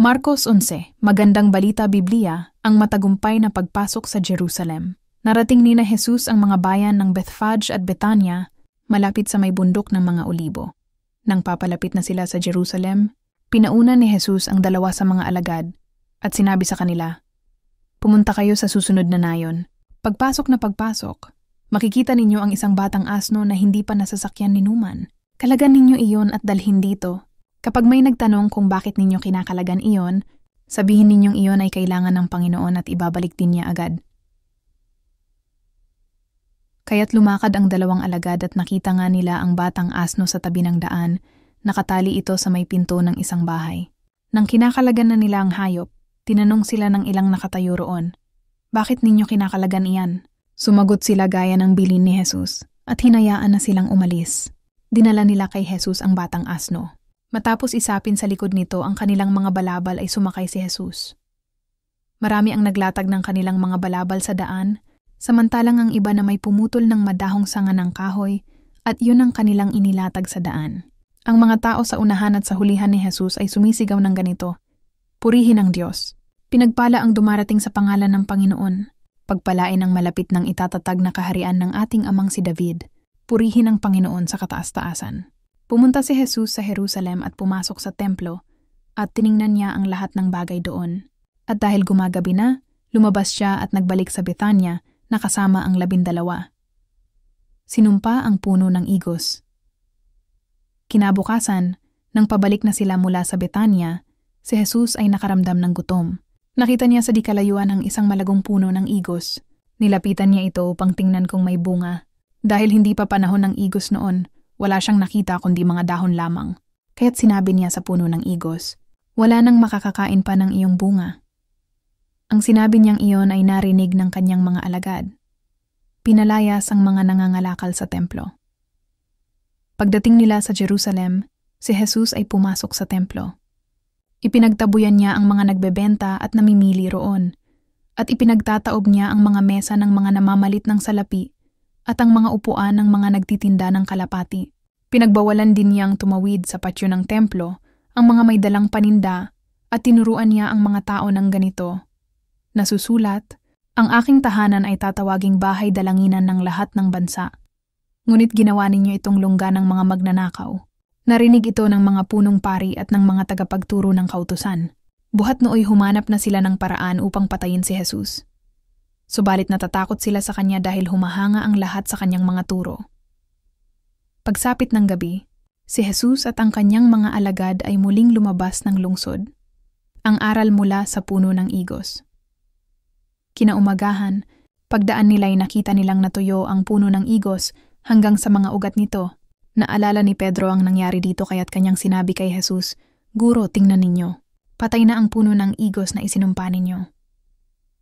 Marcos 11, Magandang Balita Biblia, ang matagumpay na pagpasok sa Jerusalem. Narating ni na Jesus ang mga bayan ng Bethphage at Betania, malapit sa may bundok ng mga Olibo. Nang papalapit na sila sa Jerusalem, pinauna ni Jesus ang dalawa sa mga alagad at sinabi sa kanila, "Pumunta kayo sa susunod na nayon. Pagpasok na pagpasok, makikita ninyo ang isang batang asno na hindi pa nasasakyan ni Numan. Kalagan ninyo iyon at dalhin dito. Kapag may nagtanong kung bakit ninyo kinakalagan iyon, sabihin ninyong iyon ay kailangan ng Panginoon at ibabalik din niya agad." Kaya't lumakad ang dalawang alagad at nakita nga nila ang batang asno sa tabi ng daan, nakatali ito sa may pinto ng isang bahay. Nang kinakalagan na nila ang hayop, tinanong sila ng ilang nakatayo roon, "Bakit ninyo kinakalagan iyan?" Sumagot sila gaya ng bilin ni Jesus at hinayaan na silang umalis. Dinala nila kay Jesus ang batang asno. Matapos isapin sa likod nito ang kanilang mga balabal ay sumakay si Jesus. Marami ang naglatag ng kanilang mga balabal sa daan, samantalang ang iba na may pumutol ng madahong sanga ng kahoy at yun ang kanilang inilatag sa daan. Ang mga tao sa unahan at sa hulihan ni Jesus ay sumisigaw ng ganito, "Purihin ang Diyos. Pinagpala ang dumarating sa pangalan ng Panginoon. Pagpalain ang malapit ng itatatag na kaharian ng ating amang si David. Purihin ang Panginoon sa kataas-taasan." Pumunta si Jesus sa Jerusalem at pumasok sa templo at tiningnan niya ang lahat ng bagay doon. At dahil gumagabi na, lumabas siya at nagbalik sa Betania na kasama ang 12. Sinumpa ang puno ng igos. Kinabukasan, nang pabalik na sila mula sa Betania, si Jesus ay nakaramdam ng gutom. Nakita niya sa di kalayuan ang isang malagong puno ng igos. Nilapitan niya ito upang tingnan kung may bunga. Dahil hindi pa panahon ng igos noon, wala siyang nakita kundi mga dahon lamang. Kaya't sinabi niya sa puno ng igos, "Wala nang makakakain pa ng iyong bunga." Ang sinabi niyang iyon ay narinig ng kanyang mga alagad. Pinalayas ang mga nangangalakal sa templo. Pagdating nila sa Jerusalem, si Jesus ay pumasok sa templo. Ipinagtabuyan niya ang mga nagbebenta at namimili roon, at ipinagtataob niya ang mga mesa ng mga namamalit ng salapi at ang mga upuan ng mga nagtitinda ng kalapati. Pinagbawalan din niyang tumawid sa patio ng templo ang mga may dalang paninda at tinuruan niya ang mga tao ng ganito, nasusulat, "Ang aking tahanan ay tatawaging bahay dalanginan ng lahat ng bansa. Ngunit ginawa ninyo itong lungga ng mga magnanakaw." Narinig ito ng mga punong pari at ng mga tagapagturo ng kautusan. Buhat nooy humanap na sila ng paraan upang patayin si Jesus. Subalit natatakot sila sa kanya dahil humahanga ang lahat sa kanyang mga turo. Pagsapit ng gabi, si Jesus at ang kanyang mga alagad ay muling lumabas ng lungsod. Ang aral mula sa puno ng igos. Kinaumagahan, pagdaan nila ay nakita nilang natuyo ang puno ng igos hanggang sa mga ugat nito. Naalala ni Pedro ang nangyari dito kaya't kanyang sinabi kay Jesus, "Guro, tingnan ninyo. Patay na ang puno ng igos na isinumpa ninyo."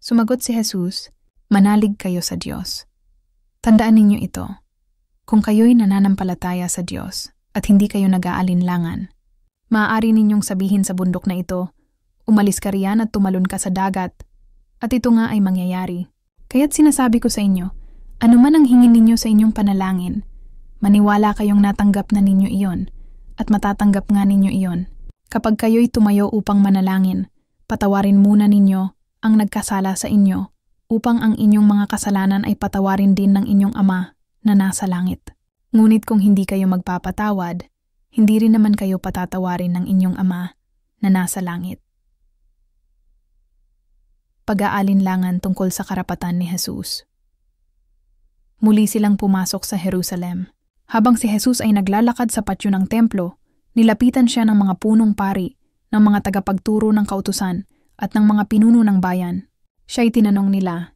Sumagot si Jesus, "Manalig kayo sa Diyos. Tandaan ninyo ito, kung kayo'y nananampalataya sa Diyos at hindi kayo nag-aalinlangan, maaari ninyong sabihin sa bundok na ito, umalis ka riyan at tumalon ka sa dagat, at ito nga ay mangyayari. Kaya't sinasabi ko sa inyo, anuman ang hingin ninyo sa inyong panalangin, maniwala kayong natanggap na ninyo iyon, at matatanggap nga ninyo iyon. Kapag kayo'y tumayo upang manalangin, patawarin muna ninyo ang nagkasala sa inyo, upang ang inyong mga kasalanan ay patawarin din ng inyong Ama na nasa langit. Ngunit kung hindi kayo magpapatawad, hindi rin naman kayo patatawarin ng inyong Ama na nasa langit." Pag-aalinlangan tungkol sa karapatan ni Jesus. Muli silang pumasok sa Jerusalem. Habang si Jesus ay naglalakad sa patio ng templo, nilapitan siya ng mga punong pari, ng mga tagapagturo ng kautusan, at ng mga pinuno ng bayan. Siya'y tinanong nila,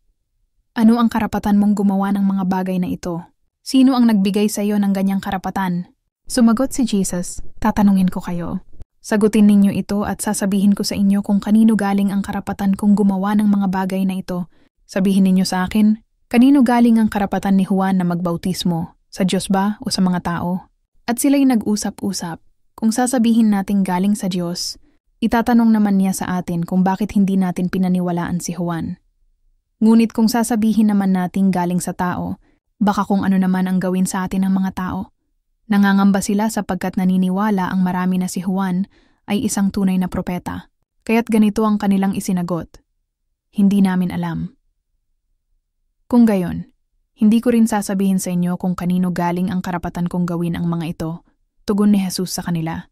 "Ano ang karapatan mong gumawa ng mga bagay na ito? Sino ang nagbigay sa iyo ng ganyang karapatan?" Sumagot si Jesus, "Tatanungin ko kayo. Sagutin ninyo ito at sasabihin ko sa inyo kung kanino galing ang karapatan kong gumawa ng mga bagay na ito. Sabihin ninyo sa akin, kanino galing ang karapatan ni Juan na magbautismo? Sa Diyos ba o sa mga tao?" At sila'y nag-usap-usap. Kung sasabihin nating galing sa Diyos, itatanong naman niya sa atin kung bakit hindi natin pinaniwalaan si Juan. Ngunit kung sasabihin naman nating galing sa tao, baka kung ano naman ang gawin sa atin ng mga tao. Nangangamba sila sapagkat naniniwala ang marami na si Juan ay isang tunay na propeta. Kaya't ganito ang kanilang isinagot. Hindi namin alam. Kung gayon, hindi ko rin sasabihin sa inyo kung kanino galing ang karapatan kong gawin ang mga ito, tugon ni Jesus sa kanila.